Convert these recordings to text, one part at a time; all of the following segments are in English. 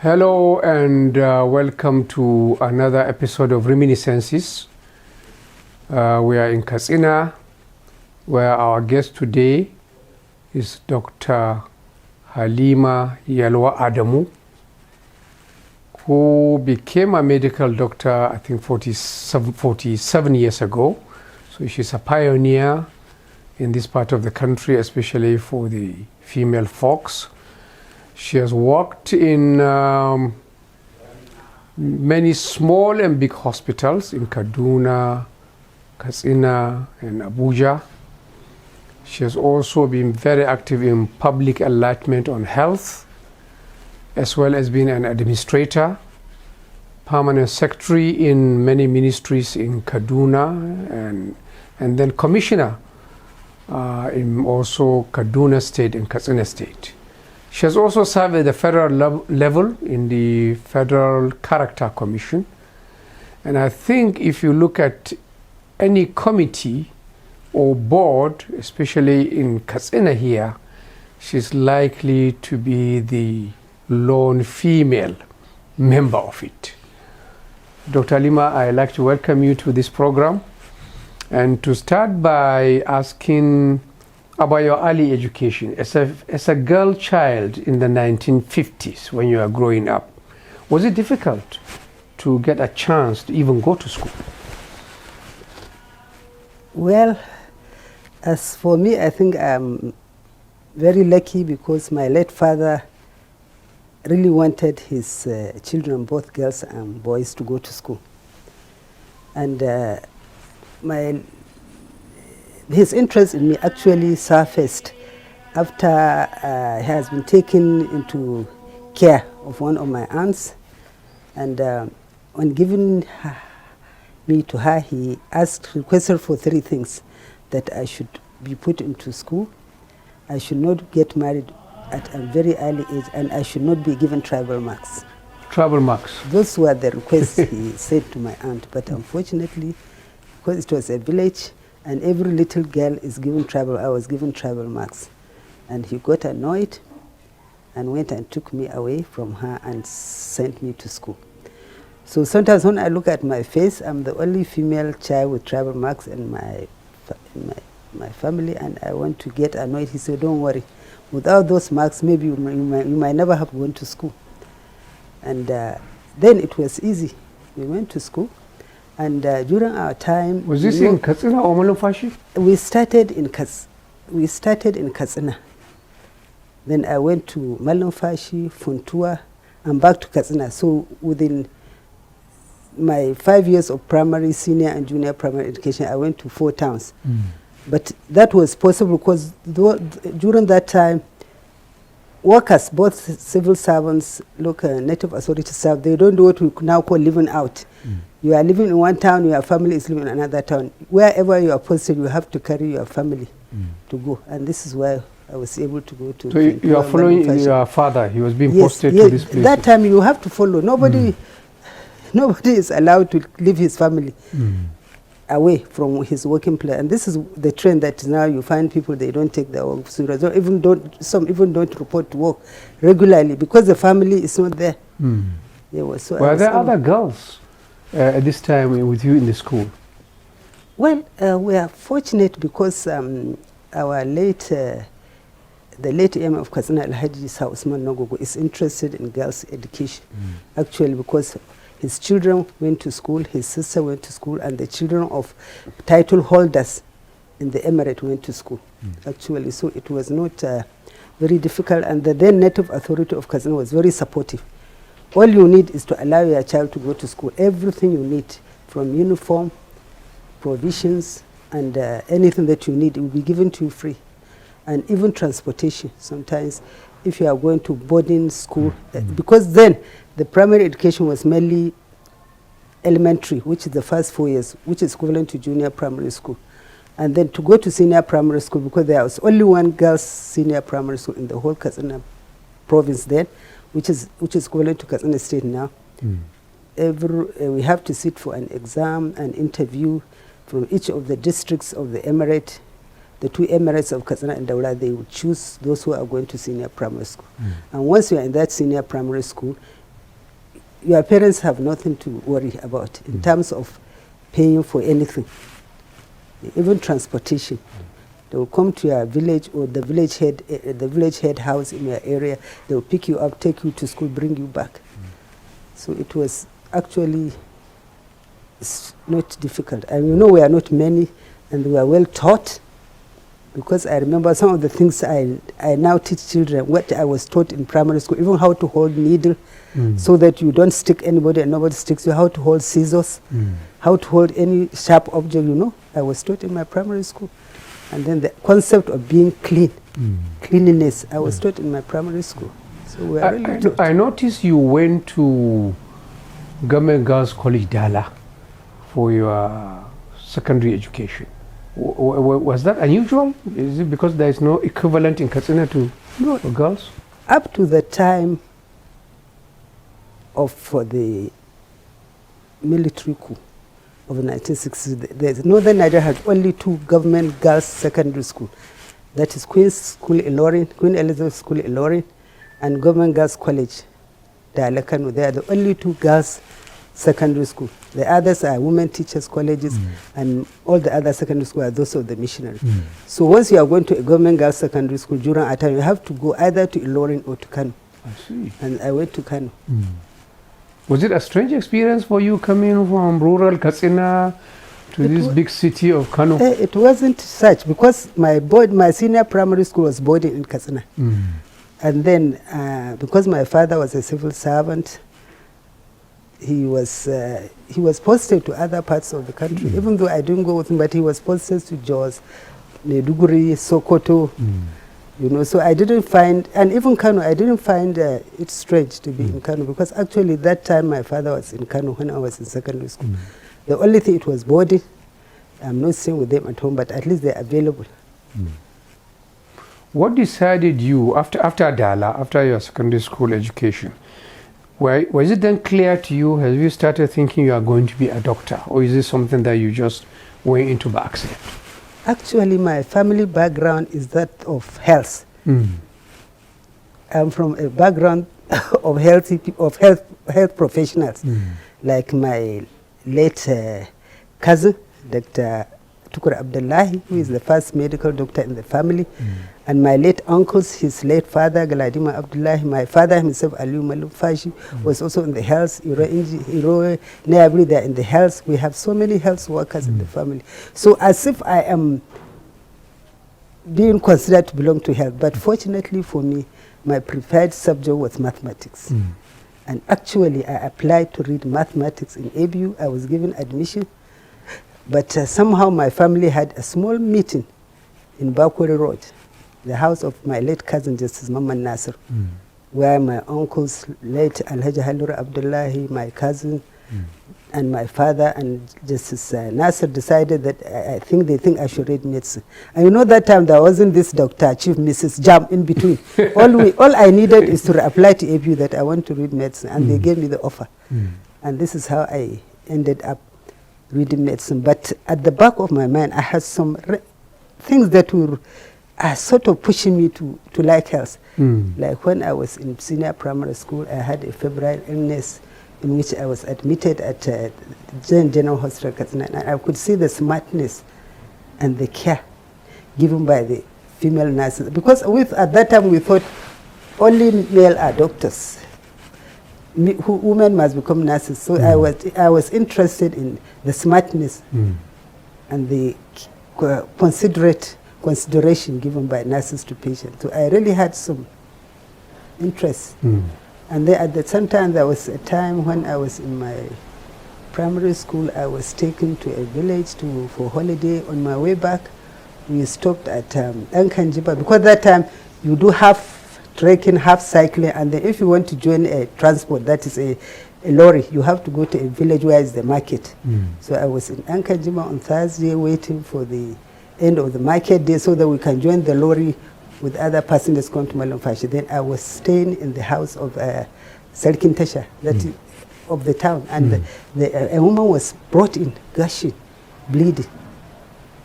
Hello and welcome to another episode of Reminiscences. We are in Katsina, where our guest today is Dr. Halima Yelwa Adamu, who became a medical doctor, I think 47 years ago. So she's a pioneer in this part of the country, especially for the female folks. She has worked in many small and big hospitals in Kaduna, Katsina, and Abuja. She has also been very active in public enlightenment on health, as well as being an administrator, permanent secretary in many ministries in Kaduna, and then commissioner in also Kaduna State and Katsina State. She has also served at the federal level in the Federal Character Commission. And I think if you look at any committee or board, especially in Katsina here, she's likely to be the lone female member of it. Dr. Halima, I'd like to welcome you to this program. And to start by asking about your early education. As a girl child in the 1950s, when you were growing up, was it difficult to get a chance to even go to school? Well, as for me, I think I'm very lucky because my late father really wanted his children, both girls and boys, to go to school. And his interest in me actually surfaced after he has been taken into care of one of my aunts. And when giving me to her, he requested for three things: that I should be put into school, I should not get married at a very early age, and I should not be given tribal marks. Tribal marks? Those were the requests he said to my aunt. But unfortunately, because it was a village, and every little girl is given tribal, I was given tribal marks. And he got annoyed and went and took me away from her and sent me to school. So sometimes when I look at my face, I'm the only female child with tribal marks in my family, and I want to get annoyed. He said, don't worry, without those marks, maybe you might never have gone to school. And then it was easy. We went to school. And during our time... Was this in Katsina or Malumfashi? We started in Katsina. Then I went to Malumfashi, Funtua, and back to Katsina. So within my 5 years of primary, senior, and junior primary education, I went to 4 towns. But that was possible because during that time, workers, both civil servants, local native authority staff, they don't do what we now call living out. You are living in one town, your family is living in another town. Wherever you are posted, you have to carry your family to go. And this is why I was able to go to... So you are following your father, he was being posted to this place? That time you have to follow. Nobody is allowed to leave his family away from his working place. And this is the trend that now you find people, they don't take their work serious. Some even don't report to work regularly because the family is not there. Were there other girls at this time with you in the school? Well, we are fortunate because our the late Imam of Katsina, Al-Haji Sa Usman Nogogo, is interested in girls' education. Actually, because his children went to school, his sister went to school, and the children of title holders in the emirate went to school. Actually, so it was not very difficult, and the then native authority of Katsina was very supportive. All you need is to allow your child to go to school. Everything you need, from uniform, provisions, and anything that you need, it will be given to you free. And even transportation. Sometimes, if you are going to boarding school, because then the primary education was mainly elementary, which is the first 4 years, which is equivalent to junior primary school. And then to go to senior primary school, because there was only one girls' senior primary school in the whole Katsina province then, which is equivalent to Katsina State now. We have to sit for an exam and interview from each of the districts of the emirate. The 2 emirates of Katsina and Daura, they would choose those who are going to senior primary school. And once you are in that senior primary school, your parents have nothing to worry about in terms of paying for anything, even transportation. They will come to your village or the village head house in your area. They will pick you up, take you to school, bring you back. So it was actually not difficult. And you know, we are not many, and we are well taught, because I remember some of the things I now teach children, what I was taught in primary school, even how to hold needle so that you don't stick anybody and nobody sticks you, how to hold scissors, how to hold any sharp object, you know. I was taught in my primary school. And then the concept of being clean, cleanliness, I was taught in my primary school. So we are really taught. I noticed you went to Government Girls College Dala for your secondary education. Was that unusual? Is it because there is no equivalent in Katsina for girls? Up to the time for the military coup of the 1960s, the Northern Nigeria had only 2 government girls secondary schools. That is Queen Elizabeth School Ilorin, and Government Girls College Dala Kano. They are the only 2 girls secondary school. The others are women teachers colleges, and all the other secondary schools are those of the missionaries. So once you are going to a government girls secondary school during our time, you have to go either to Ilorin or to Kano. I see. And I went to Kano. Was it a strange experience for you coming from rural Katsina to this big city of Kano? It wasn't such, because my senior primary school was boarding in Katsina. And then because my father was a civil servant, he was posted to other parts of the country, even though I didn't go with him, but he was posted to Jos, Maiduguri, Sokoto, you know. So I didn't find, and even Kano, I didn't find it strange to be in Kano, because actually that time my father was in Kano when I was in secondary school. The only thing, it was boarding. I'm not staying with them at home, but at least they're available. What decided you, after Dala, after your secondary school education, was it then clear to you, have you started thinking you are going to be a doctor, or is this something that you just went into by accident? Actually, my family background is that of health. I'm from a background of health professionals, like my late cousin, Dr. Tukur Abdullahi, who is the first medical doctor in the family, and my late uncles, his late father, Galadima Abdullahi, my father himself, Aliu Malumfashi, was also in the health, Neabri, they're in the health. We have so many health workers in the family. So as if I am being considered to belong to health, but fortunately for me, my preferred subject was mathematics. And actually, I applied to read mathematics in ABU. I was given admission. But somehow my family had a small meeting in Bakwari Road, the house of my late cousin, Justice Mamman Nasser, where my uncles, late Alhaji Halura Abdullahi, my cousin, and my father, and Justice Nasser decided that they think I should read medicine. And you know, that time there wasn't this Dr. Chief Mrs. Jam in between. all I needed is to apply to ABU that I want to read medicine, and they gave me the offer. And this is how I ended up reading medicine. But at the back of my mind, I had some things that were sort of pushing me to like health. Like when I was in senior primary school, I had a febrile illness in which I was admitted at General Hospital Katsina, and I could see the smartness and the care given by the female nurses. Because at that time we thought only male are doctors. Women must become nurses. So I was interested in the smartness and the consideration given by nurses to patients. So I really had some interest. And then at the same time, there was a time when I was in my primary school, I was taken to a village for holiday. On my way back, we stopped at Ankanjiba, because that time you do half trekking, half cycling, and then if you want to join a transport, that is a lorry, you have to go to a village where is the market. So I was in Ankanjiba on Thursday waiting for the end of the market day so that we can join the lorry with other passengers going to Malumfashi. Then I was staying in the house of Sarkin Tasha, that is of the town, and a woman was brought in, gushing, bleeding.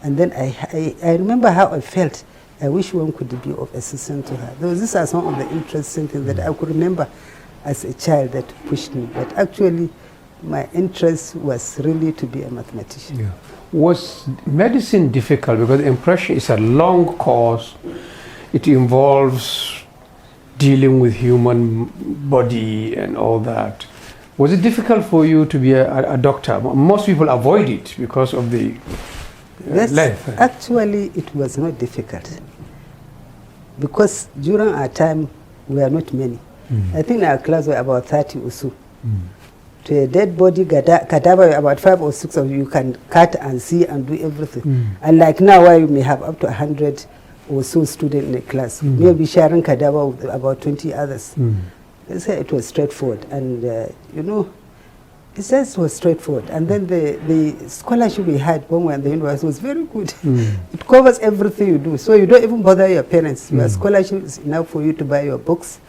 And then I remember how I felt. I wish one could be of assistance to her. These are some of the interesting things that I could remember as a child that pushed me. But actually, my interest was really to be a mathematician. Yeah. Was medicine difficult? Because the impression is a long course. It involves dealing with human body and all that. Was it difficult for you to be a doctor? Most people avoid it because of the length. Actually, it was not difficult. Because during our time, we were not many. I think our class were about 30 or so. To a dead body cadaver, about 5 or 6 of you can cut and see and do everything. And like now, where you may have up to 100 or so students in a class, maybe sharing cadaver with about 20 others. They say it was straightforward, and you know, it says it was straightforward. And then the scholarship we had when we were in the university was very good. It covers everything you do, so you don't even bother your parents. Your scholarship is enough for you to buy your books,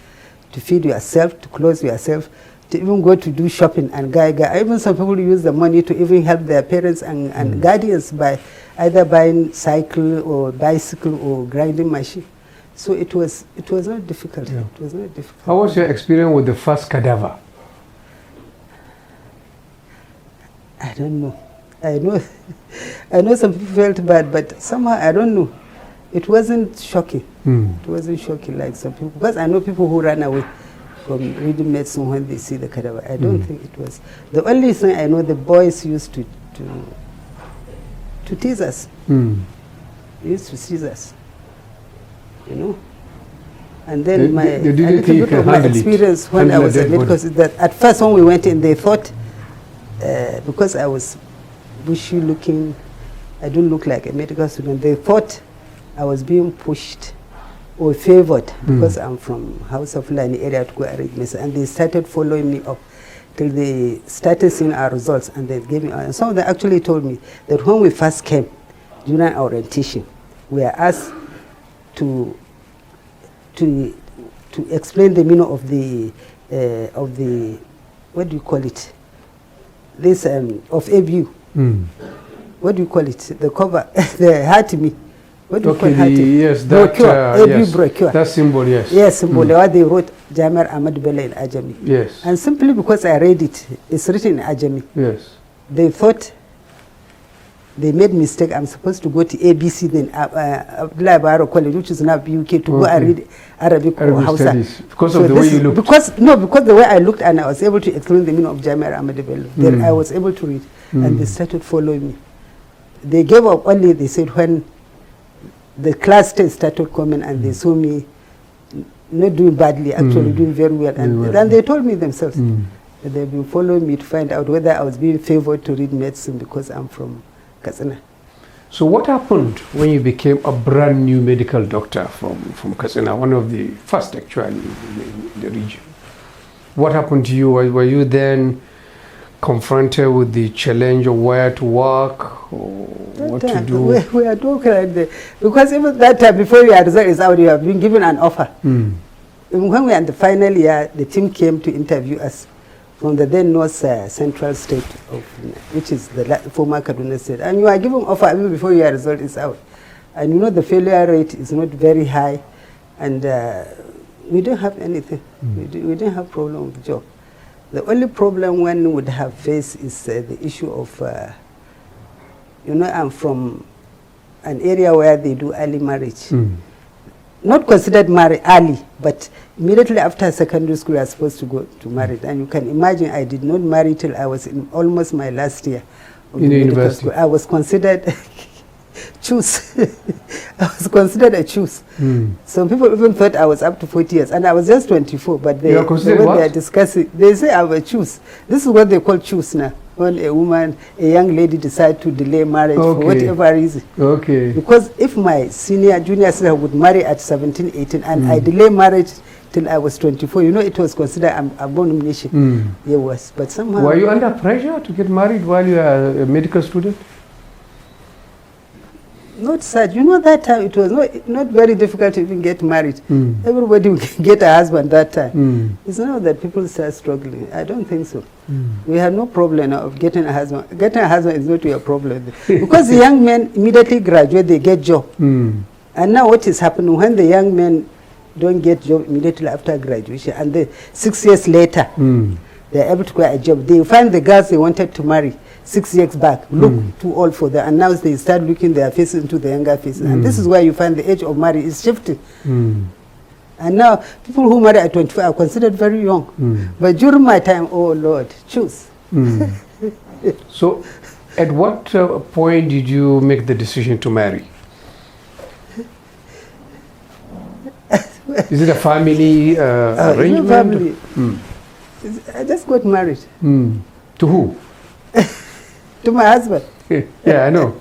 to feed yourself, to clothe yourself, to even go to do shopping and even some people use the money to even help their parents and guardians by either buying cycle or bicycle or grinding machine. So it was not difficult. Yeah. It was not difficult. How was your experience with the first cadaver? I don't know. I know some people felt bad, but somehow I don't know. It wasn't shocking. It wasn't shocking like some people, because I know people who ran away from reading medicine when they see the cadaver. I don't think it was. The only thing I know, the boys used to tease us. They used to tease us, you know. And then my experience when I was a medical student, at first when we went in, they thought, because I was bushy looking, I didn't look like a medical student, they thought I was being pushed or favored because I'm from House of Lani area to go and read medicine. And they started following me up till they started seeing our results, and they gave me, and some of them actually told me that when we first came during our orientation, we were asked to explain the meaning of the what do you call it? This of ABU. What do you call it? The cover, the Hatimi. What do you call Hatimi? Yes, that ABU brochure. That symbol, yes. Yes, symbol. What they wrote Jamar Ahmad Bello in Ajami. Yes. And simply because I read it, it's written in Ajami. Yes. They thought they made mistake. I'm supposed to go to ABC then, Abdullah Baro College, which is now BUK, to go and read Arabic or Hausa. Studies. Because of the way you looked. Because the way I looked, and I was able to explain the meaning of Jamia Ahmad Bello. Then I was able to read, and they started following me. They gave up only, they said, when the class test started coming and they saw me not doing badly, actually doing very well. And then they told me themselves that they've been following me to find out whether I was being favored to read medicine because I'm from Katsina. So what happened when you became a brand new medical doctor from Katsina, one of the first actually in the region? What happened to you? Were you then confronted with the challenge of where to work or what to do? We are talking like that. Because even that time, before your result is out, you have been given an offer. Even when we were in the final year, the team came to interview us from the then North Central State, which is the former Kaduna State. And you are given offer even before your result is out. And you know the failure rate is not very high. And we don't have anything. We didn't have problem with the job. The only problem one would have faced is the issue of, you know, I'm from an area where they do early marriage. Not considered married early, but immediately after secondary school, I was supposed to go to marry. And you can imagine I did not marry till I was in almost my last year of in the university. School. I was considered choose. I was considered a choose. Some people even thought I was up to 40 years, and I was just 24. But they are discussing, they say I was choose. This is what they call choose now. When a woman, a young lady, decide to delay marriage for whatever reason. Because if my junior sister would marry at 17, 18, and I delay marriage till I was 24, you know, it was considered an abomination. Yes, but somehow. Were you under pressure to get married while you are a medical student? Not such. You know, that time it was not very difficult to even get married. Everybody would get a husband that time. It's not that people start struggling. I don't think so. We have no problem of getting a husband. Getting a husband is not your problem. Because the young men immediately graduate, they get job. And now what is happening, when the young men don't get job immediately after graduation, and then 6 years later, they're able to get a job. They find the girls they wanted to marry 6 years back look too old for them, and now they start looking their faces into the younger faces. And this is why you find the age of marriage is shifting. And now people who marry at 24 are considered very young. But during my time, oh Lord, choose. So at what point did you make the decision to marry? Is it a family arrangement? Family. I just got married. To who? To my husband. Yeah, I know.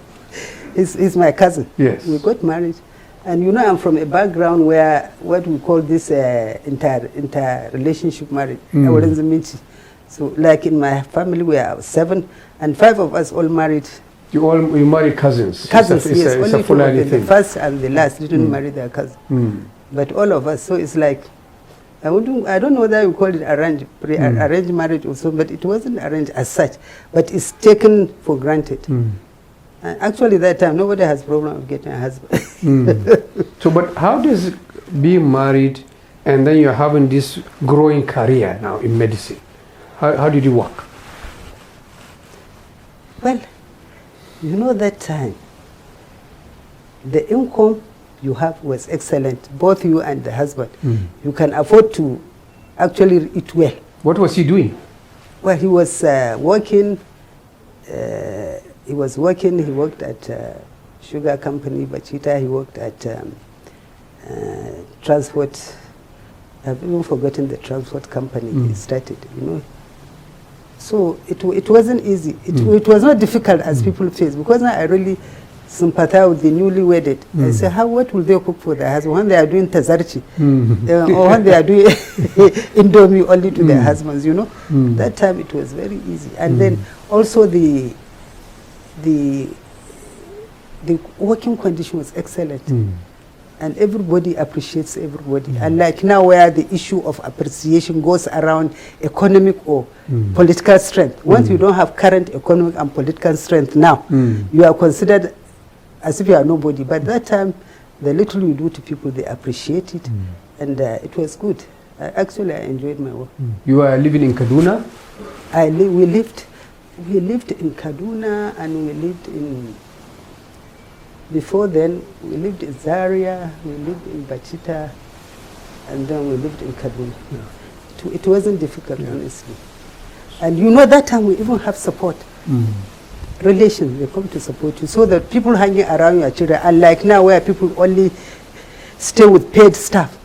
He's my cousin. Yes. We got married. And you know, I'm from a background where what we call this inter-relationship marriage. So like in my family, we are 7, and 5 of us all married. You married cousins? Cousins, yes. It's a Fulani thing. The first and the last didn't marry their cousin. But all of us, so it's like, I don't know whether you call it arranged marriage also, but it wasn't arranged as such, but it's taken for granted. Actually, that time, nobody has problem of getting a husband. So, but how does being married and then you're having this growing career now in medicine, how did you work? Well, you know, that time, the income you have was excellent, both you and the husband. You can afford to actually eat well. What was he doing? Well, he was working. He worked at sugar company, Bachita. He worked at transport. I've even forgotten the transport company he started, you know. So it wasn't easy. It was not difficult as people face, because now I really sympathize with the newly wedded. I say, what will they cook for their husband when they are doing tazarchi, or when they are doing indomie only to their husbands, you know? That time it was very easy. And then also the working condition was excellent. And everybody appreciates everybody. Unlike now, where the issue of appreciation goes around economic or political strength. Once you don't have current economic and political strength now, you are considered as if you are nobody. But that time, the little you do to people, they appreciate it. And it was good. Actually, I enjoyed my work. You are living in Kaduna? We lived in Kaduna, and we lived in... Before then, we lived in Zaria, we lived in Bachita, and then we lived in Kaduna. It wasn't difficult, honestly. And you know, that time we even have support. Relations, they come to support you. So that people hanging around your children, unlike now where people only stay with paid staff,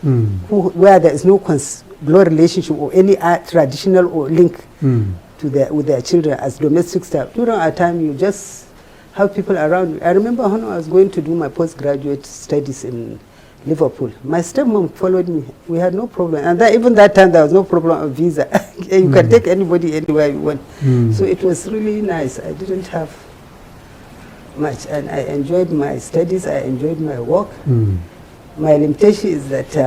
where there is no blood relationship or any traditional or link with their children as domestic staff. During our time, you just have people around you. I remember when I was going to do my postgraduate studies in Liverpool, my stepmom followed me. We had no problem. And even that time, there was no problem of visa. You can take anybody anywhere you want. So it was really nice. I didn't have much. And I enjoyed my studies. I enjoyed my work. My limitation is that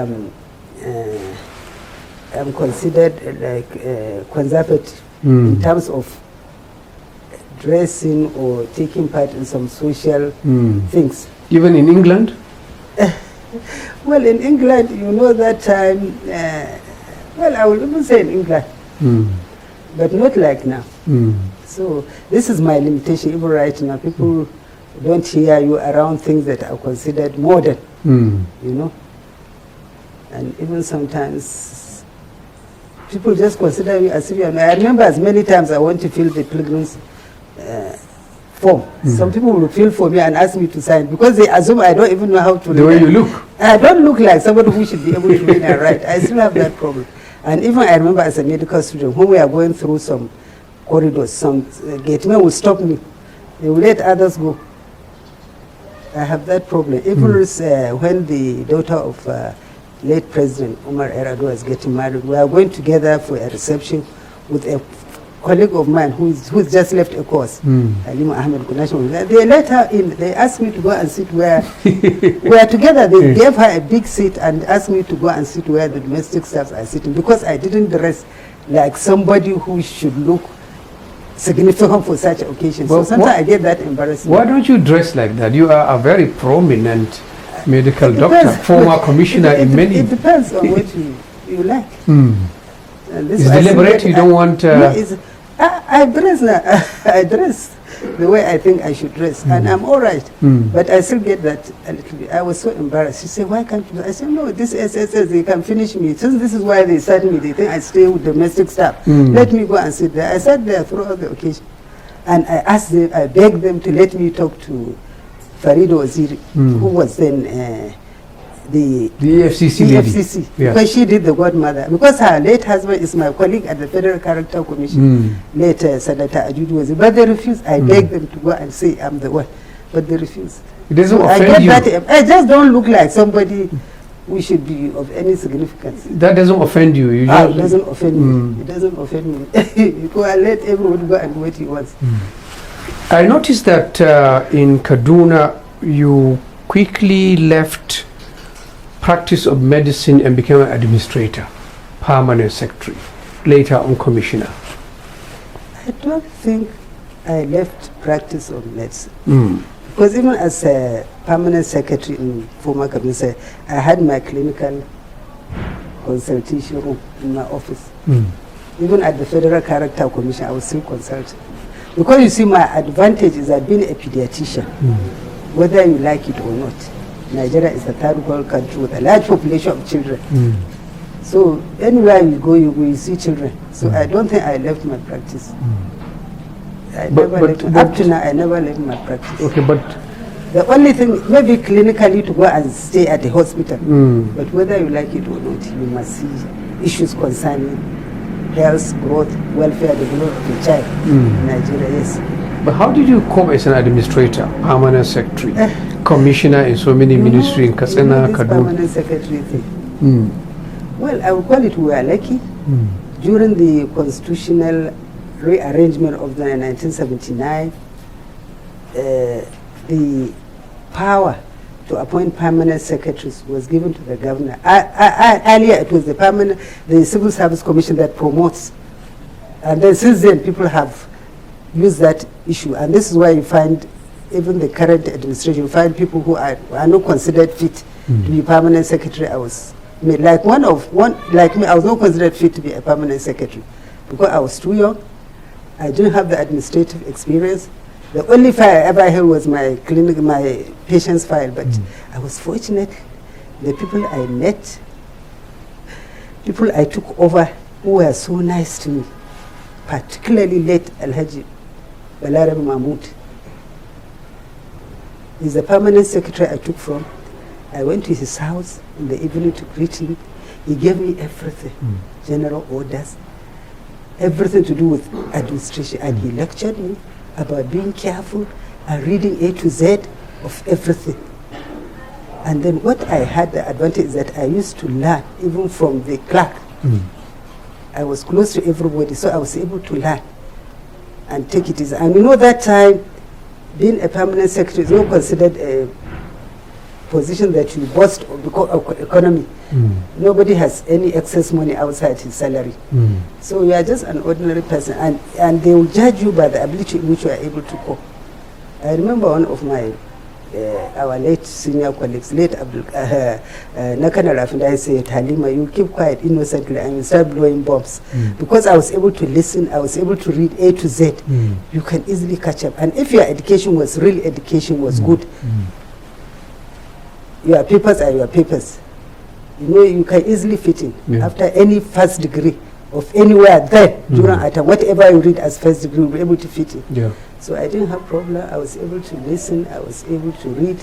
I'm considered like conservative in terms of dressing or taking part in some social things. Even in England? Well, in England, you know, that time, well, I will even say in England, but not like now. So this is my limitation. Even right now, people don't hear you around things that are considered modern, you know. And even sometimes people just consider you as if you're... I remember as many times I want to fill the pilgrim's form. Some people will fill for me and ask me to sign because they assume I don't even know how to read. The way you look. I don't look like somebody who should be able to read and write. I still have that problem. And even I remember as a medical student, when we are going through some corridors, some gatemen will stop me. They will let others go. I have that problem. Even when the daughter of late President Omar Erado was getting married, we are going together for a reception with a colleague of mine who's just left a course, Halima Yelwa. They let her in. They asked me to go and sit where we are together. They gave her a big seat and asked me to go and sit where the domestic staffs are sitting because I didn't dress like somebody who should look significant for such occasions. So sometimes I get that embarrassment. Why don't you dress like that? You are a very prominent medical doctor, former commissioner in many. It depends on what you like. It's deliberate. You don't want. I dress now. I dress the way I think I should dress, and I'm all right. But I still get that a little bit. I was so embarrassed. She said, "Why can't you?" I said, "No, this SSS, they can finish me. Since this is why they sent me, they think I stay with domestic staff. Let me go and sit there." I sat there throughout the occasion, and I asked them, I begged them to let me talk to Farida Waziri, who was then the EFCC lady. Because she did the godmother. Because her late husband is my colleague at the Federal Character Commission, later Senator Ajudu Waziri. But they refused. I begged them to go and say I'm the one, but they refused. It doesn't so offend you. I just don't look like somebody who should be of any significance. That doesn't offend you. It doesn't offend me. It doesn't offend me. Because I let everyone go and do what he wants. I noticed that in Kaduna, you quickly left practice of medicine and became an administrator, permanent secretary, later on commissioner. I don't think I left practice of medicine. Because even as a permanent secretary in former cabinet, I had my clinical consultation room in my office. Even at the Federal Character Commission, I was still consulting. Because you see, my advantage is I've been a pediatrician, whether you like it or not. Nigeria is a third world country with a large population of children. So anywhere you go, you see children. So I don't think I left my practice. Up to now, I never left my practice. Okay, but the only thing, maybe clinically to go and stay at the hospital. But whether you like it or not, you must see issues concerning health, growth, welfare, development of the child in Nigeria, yes. But how did you come as an administrator, permanent secretary, commissioner in so many ministries in Katsina, Kaduna? Permanent secretary thing. Well, I would call it we were lucky. During the constitutional rearrangement of the 1979, the power to appoint permanent secretaries was given to the governor. Earlier, it was the Civil Service Commission that promotes. And then since then, people have used that issue. And this is why you find, even the current administration, you find people who are not considered fit to be permanent secretary. Like me, I was not considered fit to be a permanent secretary because I was too young. I didn't have the administrative experience. The only file I ever held was my patient's file, but I was fortunate. The people I met, people I took over who were so nice to me, particularly late Alhaji Balarabe Mahmoud. He's the permanent secretary I took from. I went to his house in the evening to greet him. He gave me everything, general orders, everything to do with administration, and he lectured me about being careful and reading A to Z of everything. And then what I had the advantage is that I used to learn even from the clerk. I was close to everybody, so I was able to learn and take it easy. And you know, that time, being a permanent secretary is not considered a position that you boast of because of economy. Nobody has any excess money outside his salary. So you are just an ordinary person, and they will judge you by the ability in which you are able to cope. I remember one of my our late senior colleagues, late Nakana Rafindai said, "Halima, you keep quiet innocently and you start blowing bombs." Because I was able to listen, I was able to read A to Z. You can easily catch up. And if your education was real education was good, your papers are your papers. You know, you can easily fit in. After any first degree of anywhere there, during at whatever you read as first degree, you'll be able to fit in. So I didn't have problem. I was able to listen. I was able to read.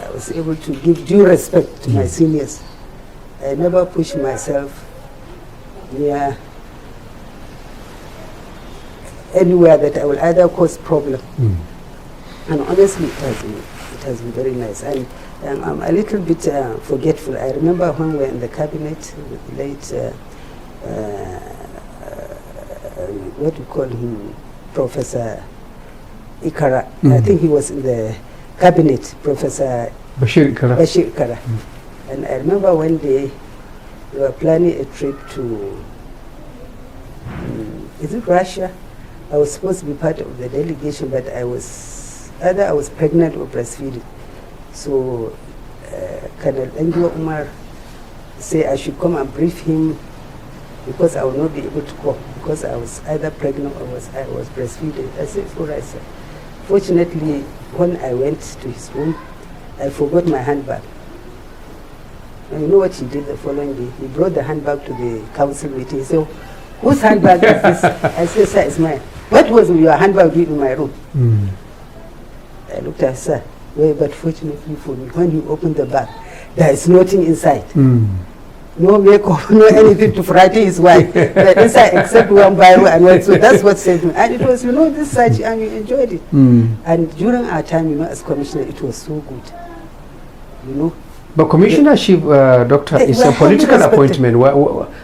I was able to give due respect to my seniors. I never pushed myself near anywhere that I will either cause problem. And honestly, it has been very nice. And I'm a little bit forgetful. I remember when we were in the cabinet with the late, what do you call him, Professor Ikara. I think he was in the cabinet, Professor Bashir Ikara. And I remember one day we were planning a trip to, is it Russia? I was supposed to be part of the delegation, but I was pregnant or breastfeeding. So Colonel Engiwa Umar say I should come and brief him because I will not be able to go because I was either pregnant or I was breastfeeding. I said, all right, sir. Fortunately, when I went to his room, I forgot my handbag. And you know what he did the following day? He brought the handbag to the council meeting. He said, whose handbag is this? I said, sir, it's mine. What was your handbag doing in my room? I looked at sir, well, but fortunately for me, when he opened the bag, there is nothing inside. No makeup, no anything to frighten his wife. But inside, except one Bible and one. So that's what saved me. And it was, this search, and we enjoyed it. And during our time, as commissioner, it was so good. But commissionership, doctor, is a political appointment.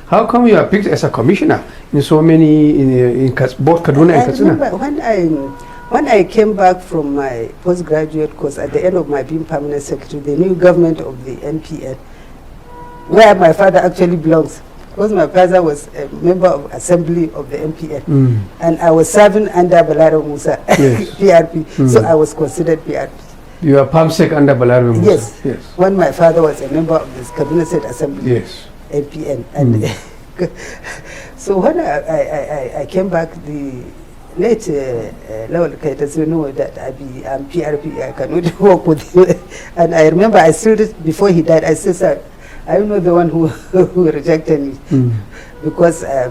How come you are picked as a commissioner in so many, in both Kaduna and Katsina? I remember when I came back from my postgraduate course, at the end of my being permanent secretary, the new government of the NPN, where my father actually belongs, because my father was a member of assembly of the NPN, and I was serving under Balaro Musa, yes. PRP, so I was considered PRP. You are PAMSEC under Balaro Musa? Yes. Yes. When my father was a member of this Cabinet State Assembly, yes. NPN, and so when I came back, the late Lawal Kaitas, that I'm PRP, I cannot work with you. And I remember I still, before he died, I said, sir, I'm not the one who rejected me, because I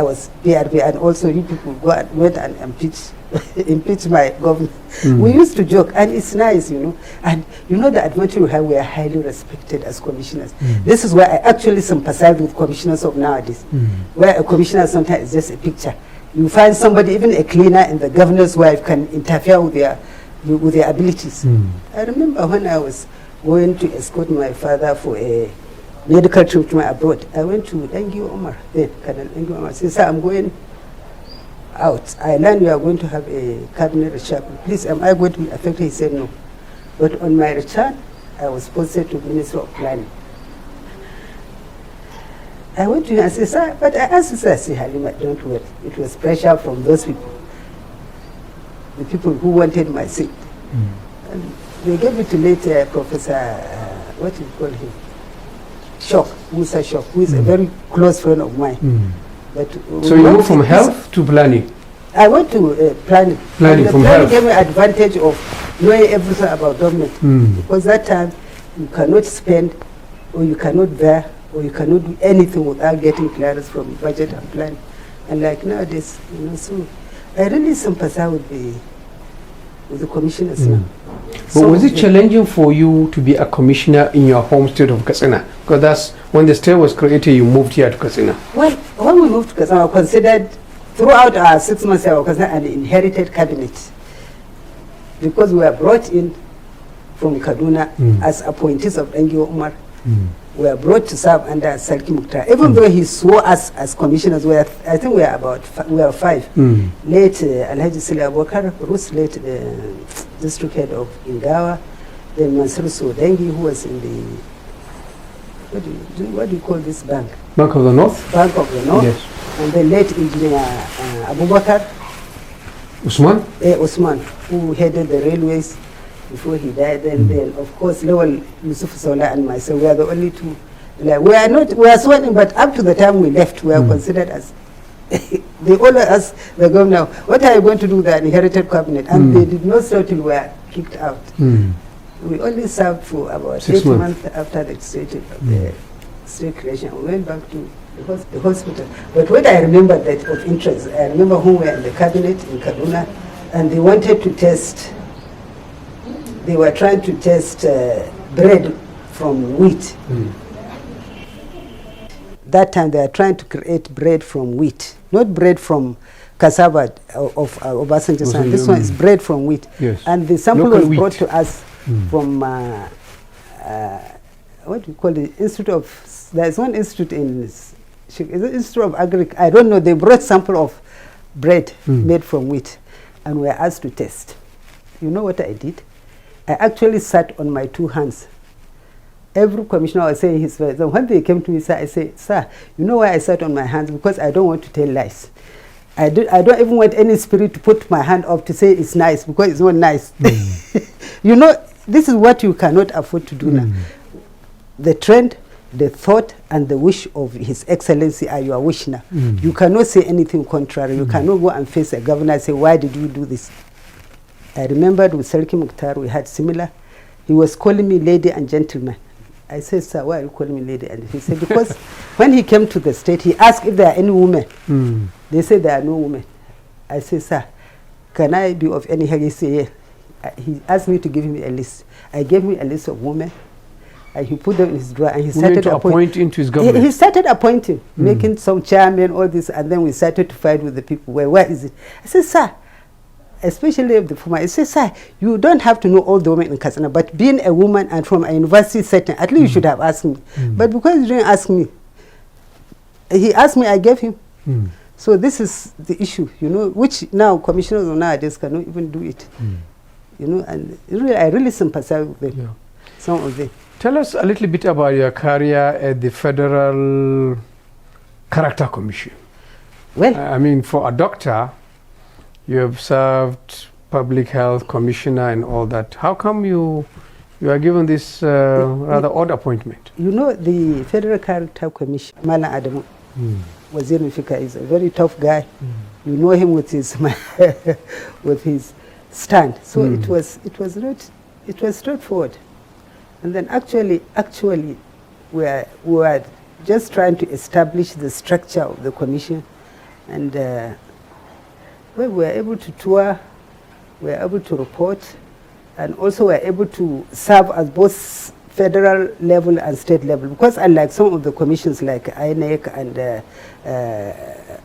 was PRP, and also you people went and impeach my government. We used to joke, and it's nice, and the advantage we have, we are highly respected as commissioners. This is where I actually sympathize with commissioners of nowadays, where a commissioner sometimes is just a picture. You find somebody, even a cleaner and the governor's wife, can interfere with their abilities. I remember when I was going to escort my father for a medical treatment abroad, I went to Engiwa Umar, then Colonel Engiwa Umar said, sir, I'm going out. I learned you are going to have a cabinet reshuffle. Please, am I going to be affected? He said no. But on my return, I was posted to Minister of Planning. I went to him and said, sir, but I asked him, sir, I said, Halima, don't worry. It was pressure from those people, the people who wanted my seat. And they gave it to later Professor, what do you call him? Musa Shock, who is a very close friend of mine. But so you moved from health to planning? I went to planning. Planning from health. Gave me advantage of knowing everything about government. Because that time, you cannot spend, or you cannot bear, or you cannot do anything without getting clearance from budget and planning. And like nowadays, so I really sympathize with the commissioners now. But so was it challenging for you to be a commissioner in your home state of Katsina? Because that's when the state was created, you moved here to Katsina. Well, when we moved to Katsina, I was considered, throughout our 6 months here, I was considered an inherited cabinet. Because we were brought in from Kaduna as appointees of Engiwa Umar. We were brought to serve under Salki Mukhtar. Even though he swore us as commissioners, I think we are five. Late Alhaji Sili Abubakar, Rus, late district head of Ingawa, then Mansur Sodengi, who was in the, what do you call this bank? Bank of the North? Bank of the North. Yes. And then late engineer Abubakar. Usman? Usman, who headed the railways before he died. And then, of course, Lawal Yusuf Sola and myself, we are the only two. Like, we are sworn in, but up to the time we left, we are considered as, they all asked the governor, what are you going to do with the inherited cabinet? And they did not start till we were kicked out. We only served for about 6 months after the state creation. We went back to the hospital. But what I remember that of interest, I remember when we were in the cabinet in Kaduna, and they wanted to test, they were trying to test bread from wheat. That time they are trying to create bread from wheat, not bread from cassava of Obasanjo's son. This one is bread from wheat. Yes. And the sample was brought to us from, what do you call it, Institute of, there's one institute in, is it Institute of Agriculture? I don't know, they brought sample of bread made from wheat and were asked to test. You know what I did? I actually sat on my 2 hands. Every commissioner was saying his verse. And when they came to me, sir, I said, sir, you know why I sat on my hands? Because I don't want to tell lies. I don't even want any spirit to put my hand up to say it's nice, because it's not nice. You know, this is what you cannot afford to do now. The trend, the thought, and the wish of His Excellency are your wish now. You cannot say anything contrary. You cannot go and face a governor and say, why did you do this? I remembered with Sarki Mukhtar, we had similar. He was calling me lady and gentleman. I said, sir, why are you calling me lady? And he said, because when he came to the state, he asked if there are any women. They said there are no women. I said, sir, can I be of any help? He said, yeah. He asked me to give him a list. I gave him a list of women. And he put them in his drawer, and he started to appoint into his government. He started appointing, making some chairman, all this, and then we started to fight with the people. Where is it? I said, sir, especially of the former, I said, sir, you don't have to know all the women in Katsina, but being a woman and from a university setting, at least you should have asked me. But because you didn't ask me, he asked me, I gave him. So this is the issue, you know, which now commissioners nowadays cannot even do it. You know, and really, I really sympathize with them. Some of them. Tell us a little bit about your career at the Federal Character Commission. Well, I mean, for a doctor, you have served public health commissioner and all that. How come you are given this rather odd appointment? You know, the Federal Character Commission, Halima Adamu, Wazir Mifika, is a very tough guy. You know him with his with his stand. So it was straightforward. And then actually we were just trying to establish the structure of the commission, and we were able to tour, we were able to report, and also we were able to serve as both federal level and state level, because unlike some of the commissions like INEC and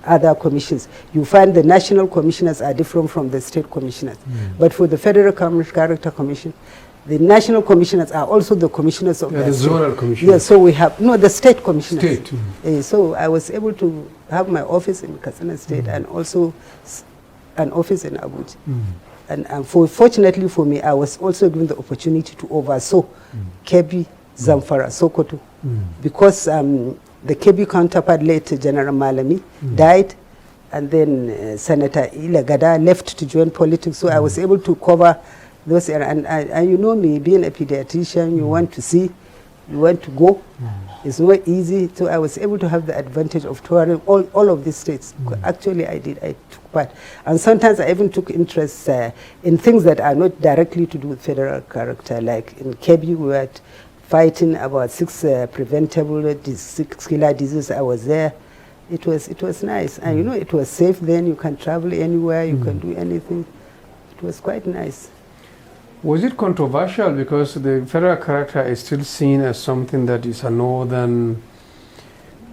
other commissions, you find the national commissioners are different from the state commissioners. But for the Federal Character Commission, the national commissioners are also the commissioners of the zonal commissioners. Yes, so we have, no, the state commissioners. State. So I was able to have my office in Katsina State and also an office in Abuja. And fortunately for me, I was also given the opportunity to oversaw Kebbi, Zamfara, Sokoto, because the Kebbi counterpart, late General Malami, died, and then Senator Ilagada left to join politics, so I was able to cover those areas. And you know me, being a pediatrician, you want to see, you want to go. It's not easy, so I was able to have the advantage of touring all of these states. Actually, I took part. And sometimes I even took interest in things that are not directly to do with federal character. Like in Kebbi, we were fighting about 6 preventable 6 killer diseases. I was there. It was nice. And you know, it was safe then. You can travel anywhere. You can do anything. It was quite nice. Was it controversial because the federal character is still seen as something that is a northern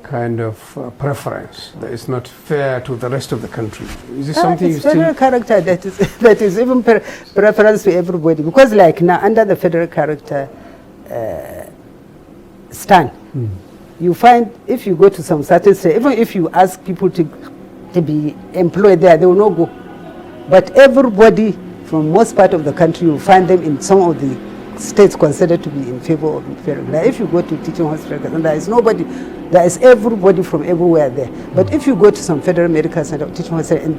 kind of preference, that is not fair to the rest of the country? Is this something you still... federal character that is even preference to everybody, because like now under the federal character stand, you find if you go to some certain state, even if you ask people to be employed there, they will not go. But everybody from most part of the country, you find them in some of the states considered to be in favor of federal. Now, if you go to teaching hospital, there is nobody, there is everybody from everywhere there. But if you go to some federal medical center or teaching hospital in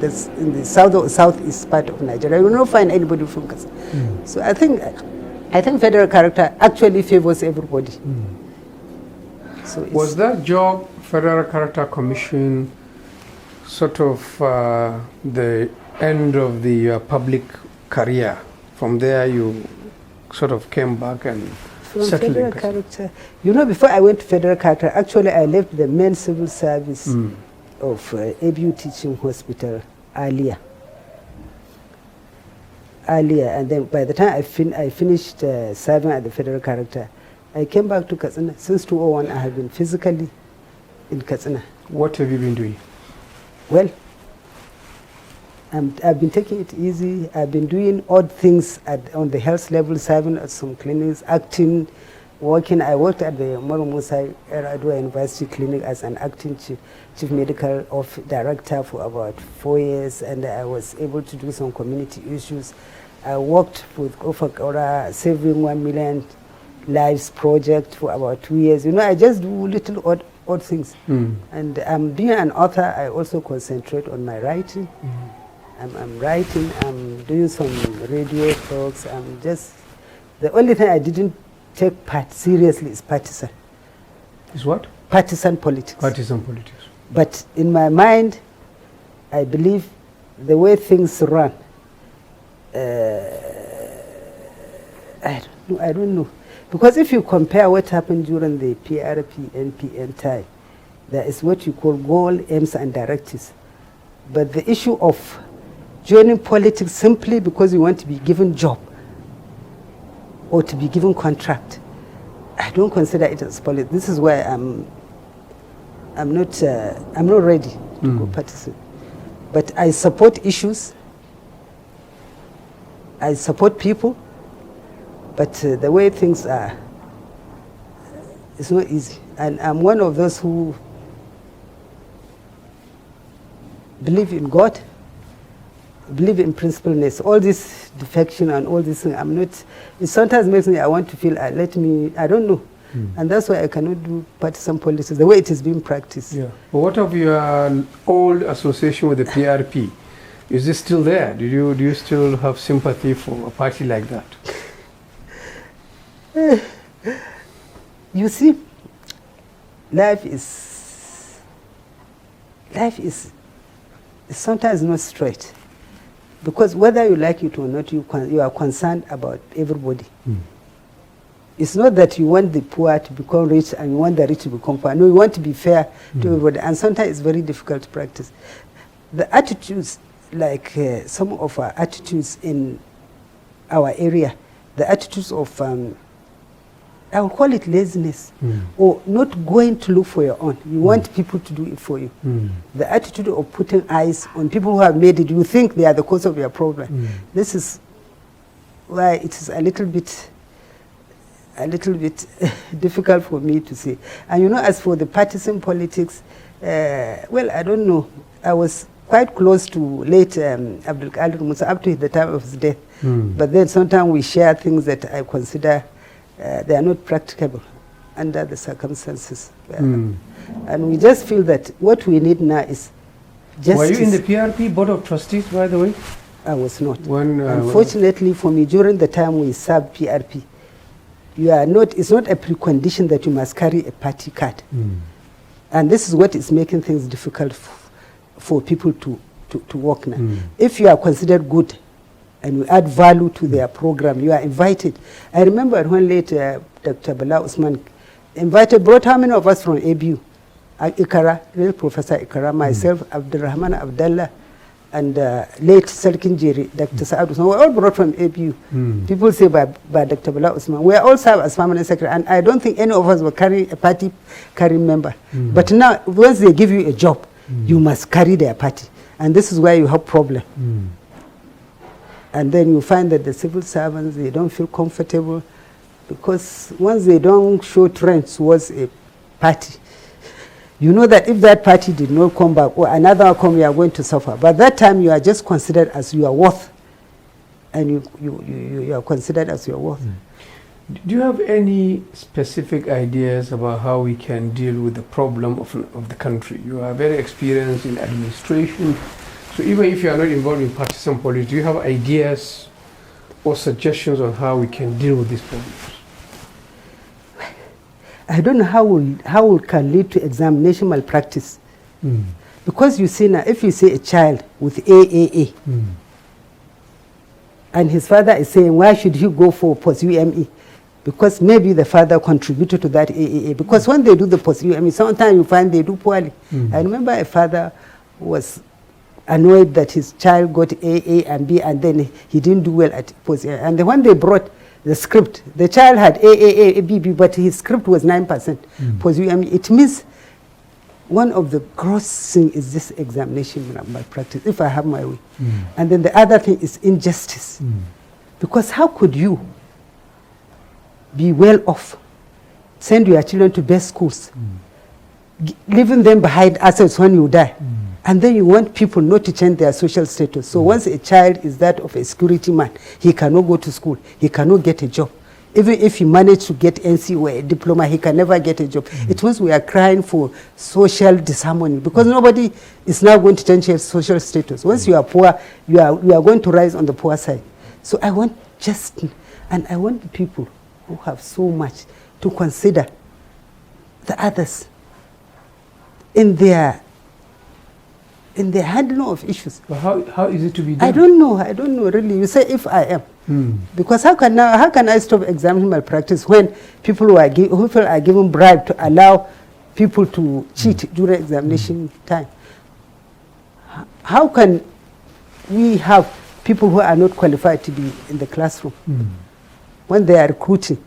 the south or southeast part of Nigeria, you will not find anybody from Katsina. So I think federal character actually favors everybody. So was that job, Federal Character Commission, sort of the end of the public career? From there you sort of came back and settled in character. You know, before I went to federal character, actually I left the main civil service of ABU Teaching Hospital earlier, and then by the time I finished serving at the federal character, I came back to Katsina. Since 2001 I have been physically in Katsina. What have you been doing? Well, I've been taking it easy. I've been doing odd things on the health level, serving at some clinics, acting, working. I worked at the Moro Musa Yar'Adua University Clinic as an acting chief medical director for about 4 years, and I was able to do some community issues. I worked with Ofakora Saving 1 Million Lives project for about 2 years. You know, I just do little odd things. And being an author, I also concentrate on my writing. I'm writing, I'm doing some radio talks, I'm just The only thing I didn't take part seriously is partisan. Is what? Partisan politics. Partisan politics. But in my mind, I believe the way things run, I don't know. Because if you compare what happened during the PRP, NPN time, there is what you call goal, aims, and directives. But the issue of joining politics simply because you want to be given job or to be given contract, I don't consider it as politics. This is why I'm not ready to go partisan. But I support issues. I support people. But the way things are, it's not easy. And I'm one of those who believe in God, believe in principleness. All this defection and all this thing, I'm not, it sometimes makes me, I want to feel, I don't know. And that's why I cannot do partisan politics, the way it is being practiced. Yeah. But what of your old association with the PRP? Is this still there? Do you still have sympathy for a party like that? You see, life is sometimes not straight, because whether you like it or not, you are concerned about everybody. It's not that you want the poor to become rich and you want the rich to become poor. No, you want to be fair to everybody, and sometimes it's very difficult to practice. The attitudes, like some of our attitudes in our area, the attitudes of I will call it laziness, or not going to look for your own. You want people to do it for you. The attitude of putting eyes on people who have made it, you think they are the cause of your problem. This is why it is a little bit difficult for me to say. And you know, as for the partisan politics, well, I don't know. I was quite close to late Abdul Qadir Musa up to the time of his death. But then sometimes we share things that I consider they are not practicable under the circumstances. And we just feel that what we need now is justice. Were you in the PRP Board of Trustees, by the way? I was not. Unfortunately for me, during the time we served PRP, you are not, it's not a precondition that you must carry a party card. And this is what is making things difficult for people to work now. If you are considered good, and you add value to their program, you are invited. I remember when later Dr. Bala Usman brought how many of us from ABU? Ikara, Professor Ikara, myself, Abdurrahman Abdallah, and late Sarkin Jiri, Dr. Saad Usman, we all brought from ABU. People say by Dr. Bala Usman. We all serve as permanent secretary, and I don't think any of us were carrying a party carrying member. But now, once they give you a job, you must carry their party. And this is where you have problem. And then you find that the civil servants, they don't feel comfortable, because once they don't show trend towards a party, you know that if that party did not come back, or another come, you are going to suffer. But that time you are just considered as your worth, and you are considered as your worth. Do you have any specific ideas about how we can deal with the problem of the country? You are very experienced in administration. So even if you are not involved in partisan politics, do you have ideas or suggestions on how we can deal with these problems? I don't know how it can lead to examination malpractice. Because you see now, if you say a child with AAA, and his father is saying, why should he go for post-UME? Because maybe the father contributed to that AAA. Because when they do the post-UME, sometimes you find they do poorly. I remember a father was annoyed that his child got A and B, and then he didn't do well at post. And then when they brought the script, the child had A, B, but his script was 9% post UME. It means one of the gross things is this examination malpractice, if I have my way. And then the other thing is injustice. Because how could you be well off, send your children to best schools, leaving them behind assets when you die? And then you want people not to change their social status. So once a child is that of a security man, he cannot go to school, he cannot get a job. Even if he managed to get NC or a diploma, he can never get a job. It means we are crying for social disharmony, because nobody is now going to change your social status. Once you are poor, you are going to rise on the poor side. So I want just, And I want the people who have so much to consider the others in their handling of issues. But how is it to be done? I don't know really. You say if I am. Because how can I stop exam malpractice when people who are given bribe to allow people to cheat during examination time? How can we have people who are not qualified to be in the classroom? When they are recruiting,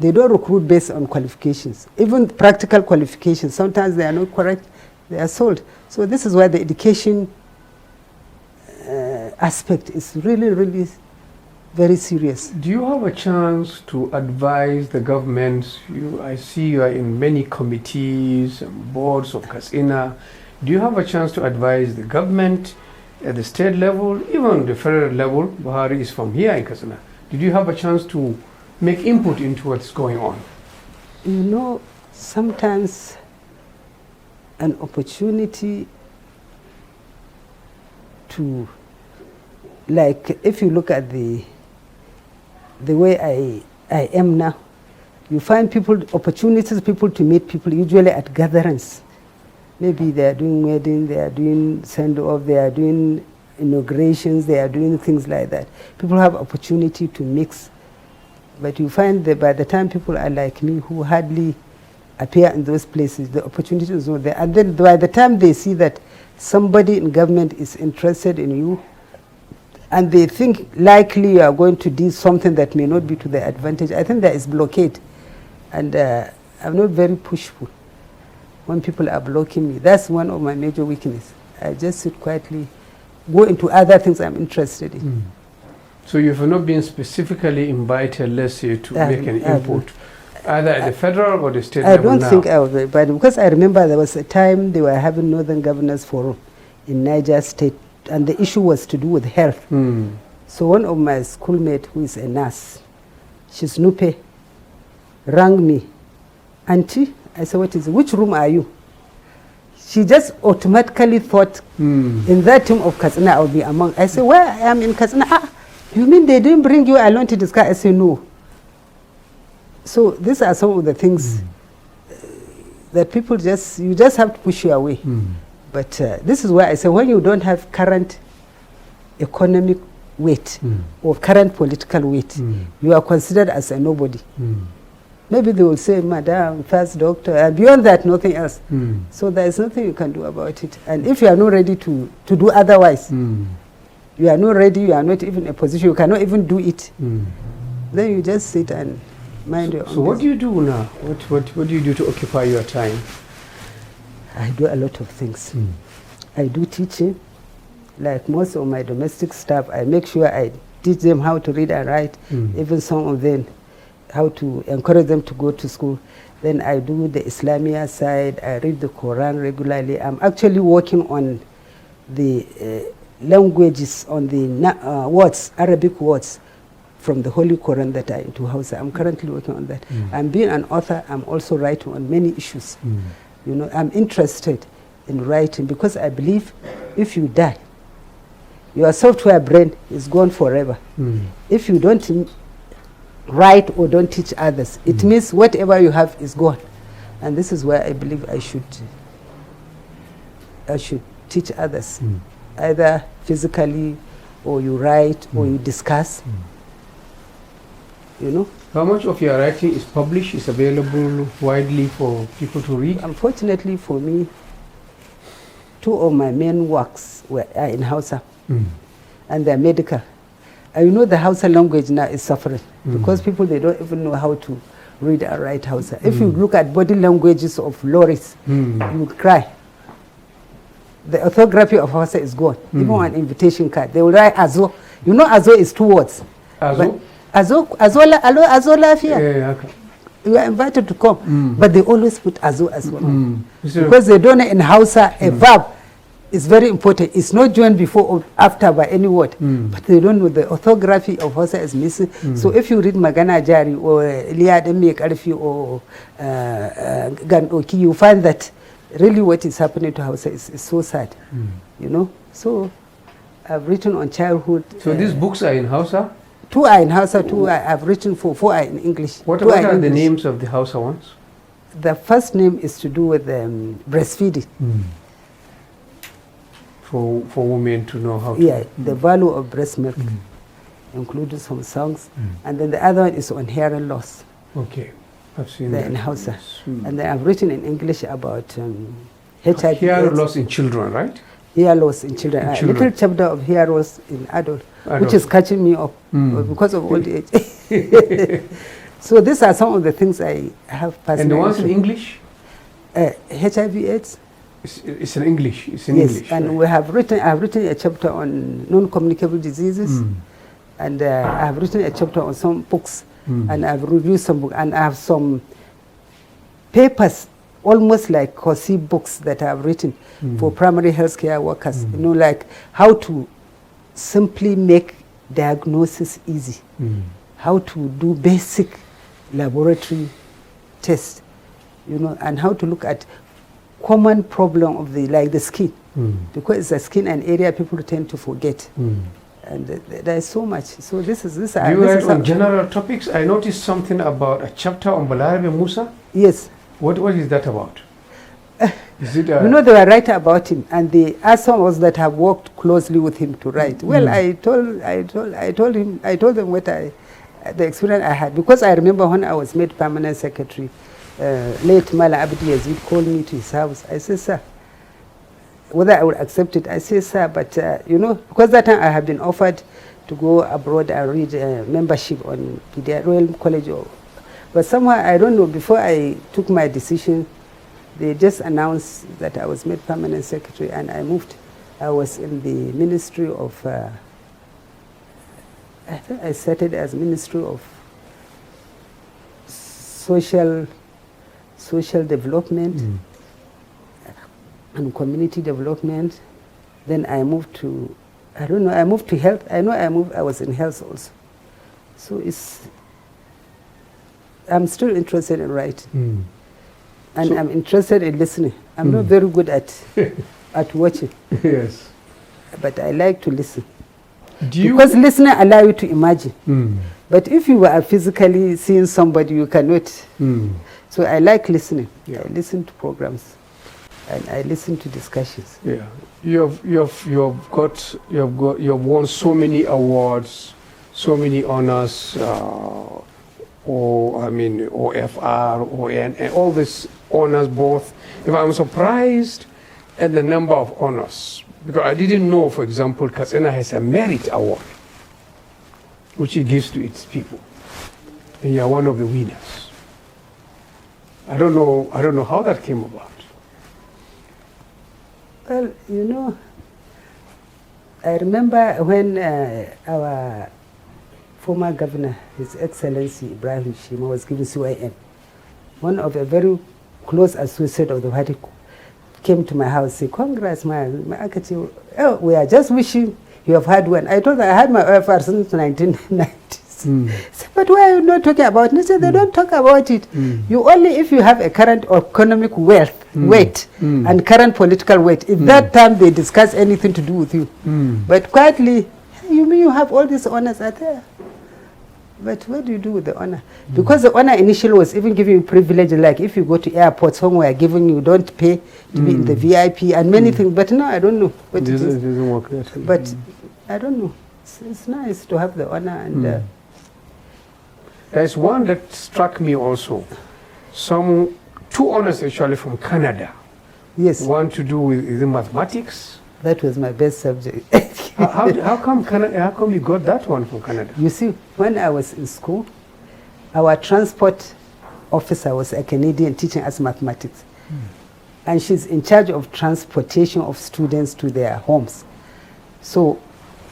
they don't recruit based on qualifications. Even practical qualifications, sometimes they are not correct, they are sold. So this is why the education aspect is really, really very serious. Do you have a chance to advise the government? I see you are in many committees and boards of Katsina. Do you have a chance to advise the government at the state level, even the federal level? Buhari is from here in Katsina. Did you have a chance to make input into what's going on? You know, sometimes an opportunity to, like, if you look at the way I am now, you find opportunities to meet people usually at gatherings. Maybe they are doing wedding, they are doing send-off, they are doing inaugurations, they are doing things like that. People have opportunity to mix. But you find that by the time people are like me who hardly appear in those places, the opportunity is not there. And then by the time they see that somebody in government is interested in you, and they think likely you are going to do something that may not be to their advantage, I think there is blockade. And I'm not very pushful when people are blocking me. That's one of my major weaknesses. I just sit quietly, go into other things I'm interested in. So you have not been specifically invited, let's say, to make an input, either at the federal or the state level now? I don't think I was invited, because I remember there was a time they were having Northern Governors Forum in Niger State, and the issue was to do with health. So one of my schoolmates, who is a nurse, she's Nupe, rang me. Auntie, I said, what is it? Which room are you? She just automatically thought in that team of Katsina I would be among. I said, where I am in Katsina? You mean they didn't bring you along to discuss? I said, no. So these are some of the things that people you just have to push your way. But this is why I say, when you don't have current economic weight or current political weight, you are considered as a nobody. Maybe they will say, Madam, first doctor, and beyond that, nothing else. So there is nothing you can do about it. And if you are not ready to do otherwise, you are not ready, you are not even in a position, you cannot even do it, then you just sit and mind your own business. So what do you do now? What do you do to occupy your time? I do a lot of things. I do teaching. Like most of my domestic staff, I make sure I teach them how to read and write, even some of them, how to encourage them to go to school. Then I do the Islamia side, I read the Quran regularly. I'm actually working on the languages, on the words, Arabic words from the Holy Quran that are into Hausa. I'm currently working on that. I'm being an author, I'm also writing on many issues. You know, I'm interested in writing because I believe if you die, your software brain is gone forever. If you don't write or don't teach others, it means whatever you have is gone. And this is where I believe I should teach others, either physically or you write or you discuss. You know. How much of your writing is published, is available widely for people to read? Unfortunately for me, 2 of my main works are in Hausa, and they're medical. And you know the Hausa language now is suffering because people, they don't even know how to read and write Hausa. If you look at body languages of lorries, you would cry. The orthography of Hausa is gone. Even on invitation card, they will write Azo. You know Azo is 2 words. Azo? Azo Lafia. You are invited to come, but they always put Azo as well. Because they don't know in Hausa a verb is very important. It's not joined before or after by any word, but they don't know the orthography of Hausa is missing. So if you read Magana Jari or Liademi Karfi or Gandoki, you find that really what is happening to Hausa is so sad, you know. So I've written on childhood. So these books are in Hausa? Two are in Hausa, two I've written for, four are in English. What are the names of the Hausa ones? The first name is to do with breastfeeding. For women to know how to... Yeah, the value of breast milk, including some songs. And then the other one is on hearing loss. Okay, I've seen that. In Hausa. And then I've written in English about HIV. Hearing loss in children, right? Hair loss in children. A little chapter of hair loss in adults, which is catching me up because of old age. So these are some of the things I have personally. And the ones in English? HIV/AIDS. It's in English. It's in Yes, English. and right? we have written. I have written a chapter on non-communicable diseases, and I have written a chapter on some books, and I've reviewed some books, and I have some papers, almost like COSI books that I have written for primary healthcare workers. You know, like how to simply make diagnosis easy, how to do basic laboratory tests, you know, and how to look at common problem of the skin, because it's a skin an area people tend to forget. And there is so much. So this is Do you write on general topics? I noticed something about a chapter on Balarabe Musa. Yes. What is that about? Is it you know, they were writing about him, and the some was that have worked closely with him to write. Well, I told them what the experience I had, because I remember when I was made permanent secretary, late Mala Abdi Yazid called me to his house. I said, sir, whether I would accept it, I said, sir, but you know, because that time I had been offered to go abroad and read membership on the Royal College, but somehow, I don't know, before I took my decision, they just announced that I was made permanent secretary, and I moved. I was in the Ministry of, I think I started as Ministry of Social Development and Community Development. Then I moved to, I don't know, I moved to health. I know I was in health also. So I'm still interested in writing. And I'm interested in listening. I'm not very good at watching. Yes. But I like to listen. Because listening allows you to imagine. But if you are physically seeing somebody, you cannot. So I like listening. Yeah. I listen to programs, and I listen to discussions. Yeah, you've won so many awards, so many honors. OFR, ON, and all these honors both. If I'm surprised at the number of honors, because I didn't know, for example, Katsina has a merit award, which it gives to its people, and you are one of the winners. I don't know how that came about. Well, you know, I remember when our former governor, His Excellency Ibrahim Shima, was given CYN. One of a very close associate of the party came to my house and said, congrats, oh, we are just wishing you have had one. I told her I had my OFR since 1990s. Said, but why are you not talking about it? They said, they don't talk about it. You only if you have a current economic weight and current political weight. At that time they discuss anything to do with you. But quietly, you mean you have all these honors out there? But what do you do with the honor? Because the honor initially was even giving you privilege, like if you go to airports, somewhere giving you don't pay to be in the VIP and many things. But now I don't know what it is. It doesn't work that way. But I don't know. It's nice to have the honor. And there's one that struck me also. Two honors actually from Canada. Yes. One to do with mathematics. That was my best subject. How come you got that one from Canada? You see, when I was in school, our transport officer was a Canadian teaching us mathematics. And she's in charge of transportation of students to their homes. So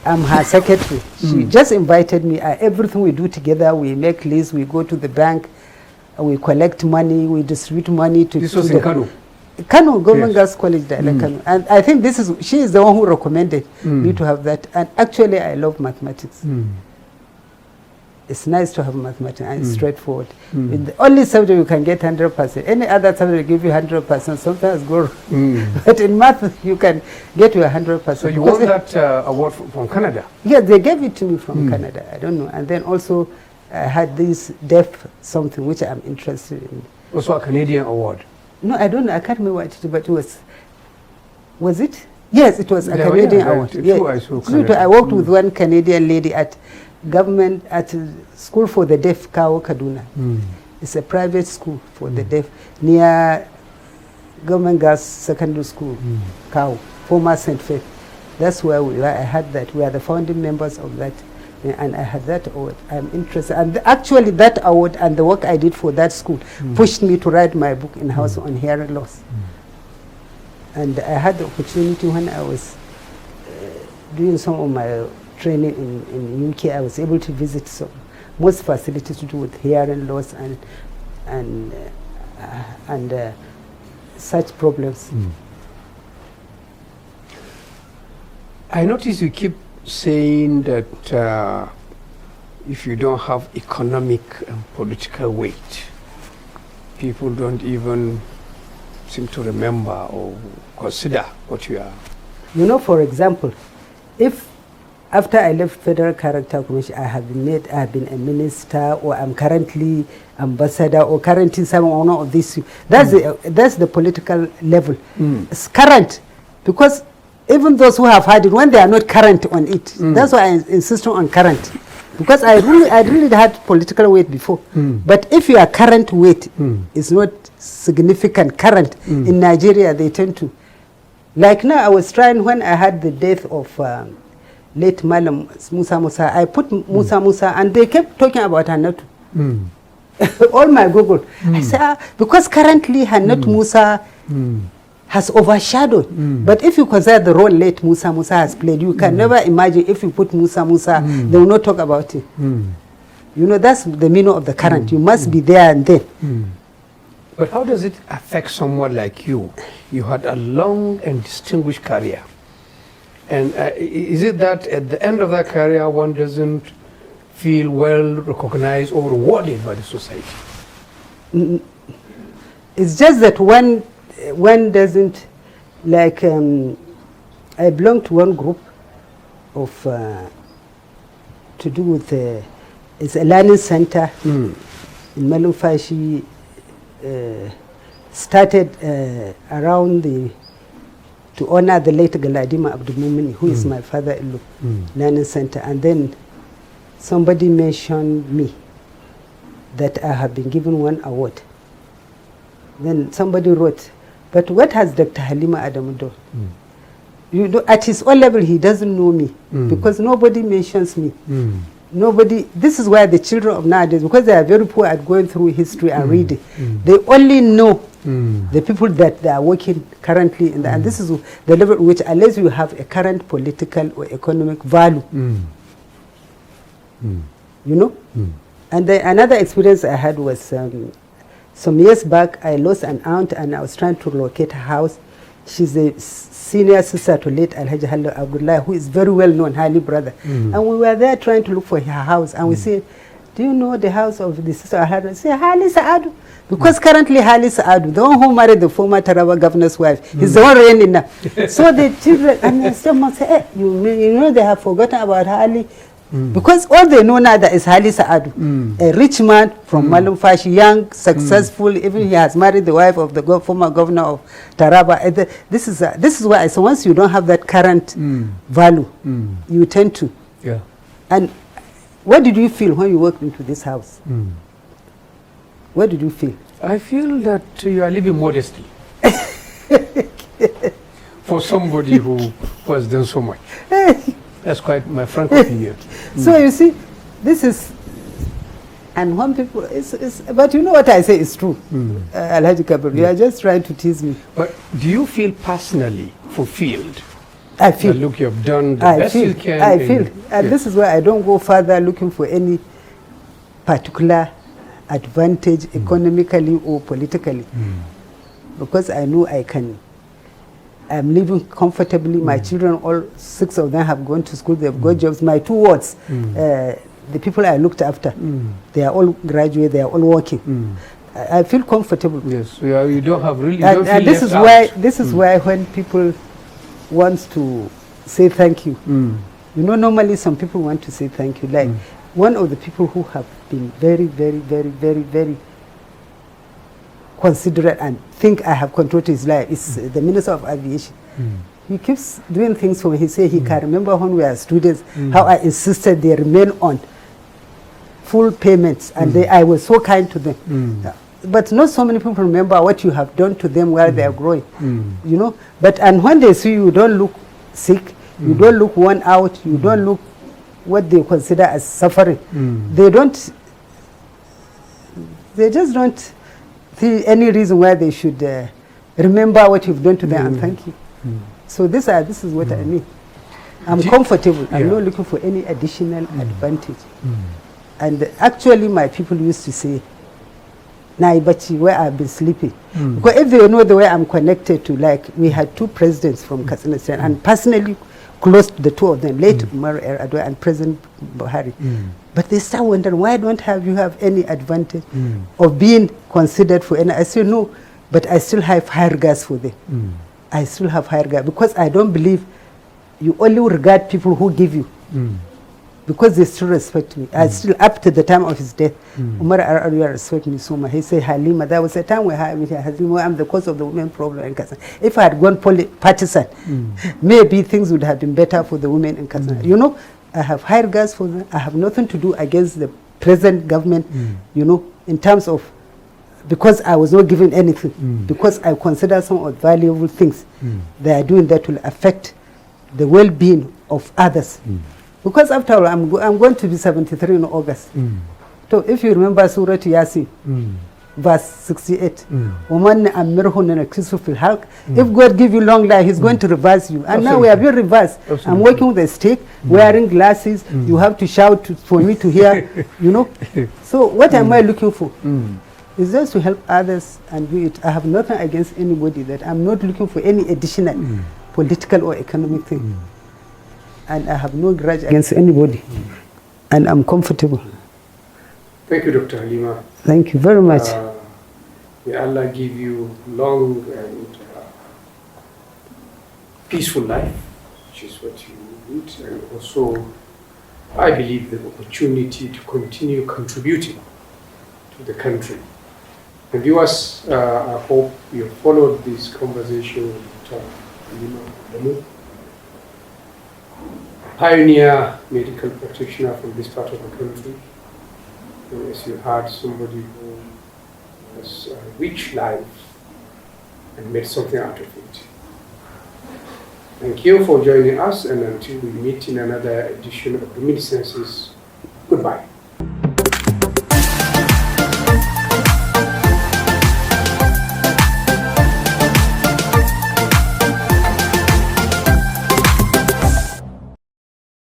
I'm her secretary. She just invited me. Everything we do together, we make lists, we go to the bank, we collect money, we distribute money to This was in Kano? Kano, Government Girls College, Kano. And I think she is the one who recommended me to have that. And actually, I love mathematics. it's nice to have mathematics and it's straightforward. With the only subject you can get 100%. Any other subject will give you 100%, sometimes go but in math you can get you 100%. So you won that award from Canada? Yes, they gave it to me from Canada. I don't know. And then also I had this deaf something which I'm interested in. Also a Canadian award? No, I don't know. I can't remember what it was, but it was it? Yes, it was a Canadian award. I worked with one Canadian lady at school for the deaf, Kaduna. It's a private school for the deaf near Government Girls Secondary School, former St. Faith. That's where we were. I had that. We are the founding members of that, and I had that award. I'm interested, and actually that award and the work I did for that school pushed me to write my book in-house on hearing loss. And I had the opportunity when I was doing some of my training in UK. I was able to visit most facilities to do with hearing loss and such problems. I notice you keep saying that if you don't have economic and political weight, people don't even seem to remember or consider what you are. You know, for example, if after I left Federal Character Commission, I have been a minister, or I'm currently ambassador, or currently one of these. That's the political level. It's current, because even those who have had it, when they are not current on it, that's why I insist on current, because I really had political weight before. But if your current weight is not significant, current in Nigeria, they tend to. Like now, I was trying when I had the death of late Malam Musa. I put Musa, and they kept talking about Hannatu. All my Google. I said, because currently Hannatu Musa has overshadowed. But if you consider the role late Musa has played, you can never imagine if you put Musa, they will not talk about it. You know, that's the meaning of the current. You must be there and then. But how does it affect someone like you? You had a long and distinguished career. And is it that at the end of that career, one doesn't feel well recognized or rewarded by the society? It's just that one doesn't, like, I belong to one group of, to do with, it's a learning center in Malumfashi, started around to honor the late Galadima Abdulmumini, who is my father-in-law, learning center. And then somebody mentioned me, that I have been given one award. Then somebody wrote, but what has Dr. Halima Adamu done? You know, at his own level, he doesn't know me, because nobody mentions me. Nobody. This is why the children of nowadays, because they are very poor at going through history and reading, they only know the people that they are working currently in and this is the level which, unless you have a current political or economic value, you know. And another experience I had was some years back. I lost an aunt and I was trying to locate her house. She's a senior sister to late Alhaji Hallo Abdullah, who is very well known, highly brother. And we were there trying to look for her house, and we said, do you know the house of the sister Hallo? I said, Hali Saadu. Because currently Hali Saadu, the one who married the former Taraba governor's wife, he's the one reigning now. So the children, and someone said, hey, you know they have forgotten about Hali. Because all they know now that is Hali Saadu, a rich man from Malumfashi, young, successful, even he has married the wife of the former governor of Taraba. This is why, so once you don't have that current value, you tend to. Yeah. And what did you feel when you walked into this house? What did you feel? I feel that you are living modestly. For somebody who has done so much. That's quite my frank opinion. So you see, this is, and when people, but you know what I say is true, Alhaji Kabiru, you are just trying to tease me. But do you feel personally fulfilled? I feel. Look, you have done the best you can. I feel. And this is why I don't go further looking for any particular advantage economically or politically. Because I know I can. I'm living comfortably. My children, all 6 of them have gone to school. They've got jobs. My 2 wards, the people I looked after, they are all graduate, they are all working. I feel comfortable. Yes, you don't have really. And this is why why when people want to say thank you, you know, normally some people want to say thank you. Like one of the people who have been very, very, very, very, very considerate and think I have controlled his life is the Minister of Aviation. He keeps doing things for me. He said he can remember when we were students, how I insisted they remain on full payments, and I was so kind to them. But not so many people remember what you have done to them while they are growing, you know. But and when they see you don't look sick, you don't look worn out, you don't look what they consider as suffering, they just don't see any reason why they should remember what you've done to them and thank you. So this is what I mean. I'm comfortable. I'm not looking for any additional advantage. And actually my people used to say, Naibachi, where I've been sleeping. Because if they know the way I'm connected to, like we had two presidents from Katsina State, and personally close to the two of them, late Umar Adwa and President Buhari. But they start wondering, why don't you have any advantage of being considered for any? I say no, but I still have higher gas for them. I still have higher gas because I don't believe you only regard people who give you. Because they still respect me. I still, up to the time of his death, Umar Adwa respect me so much. He said, Halima, there was a time where Halima, I'm the cause of the women problem in Katsina. If I had gone partisan, maybe things would have been better for the women in Katsina. You know, I have higher gas for them. I have nothing to do against the present government, you know, in terms of, because I was not given anything, because I consider some of the valuable things they are doing that will affect the well-being of others. Because after all, I'm going to be 73 in August. So if you remember Surah Yasin, verse 68, if God give you long life, He's going to reverse you. And now we are being reversed. I'm working with a stick, wearing glasses. You have to shout for me to hear, you know. So what am I looking for? It's just to help others and do it. I have nothing against anybody. That I'm not looking for any additional political or economic thing. And I have no grudge against anybody. And I'm comfortable. Thank you, Dr. Halima. Thank you very much. May Allah give you long and peaceful life, which is what you need. And also, I believe the opportunity to continue contributing to the country. And viewers, I hope you followed this conversation with Dr. Halima Adamu, pioneer medical practitioner from this part of the country. And as you heard, somebody who has a rich life and made something out of it. Thank you for joining us, and until we meet in another edition of Reminiscences, goodbye.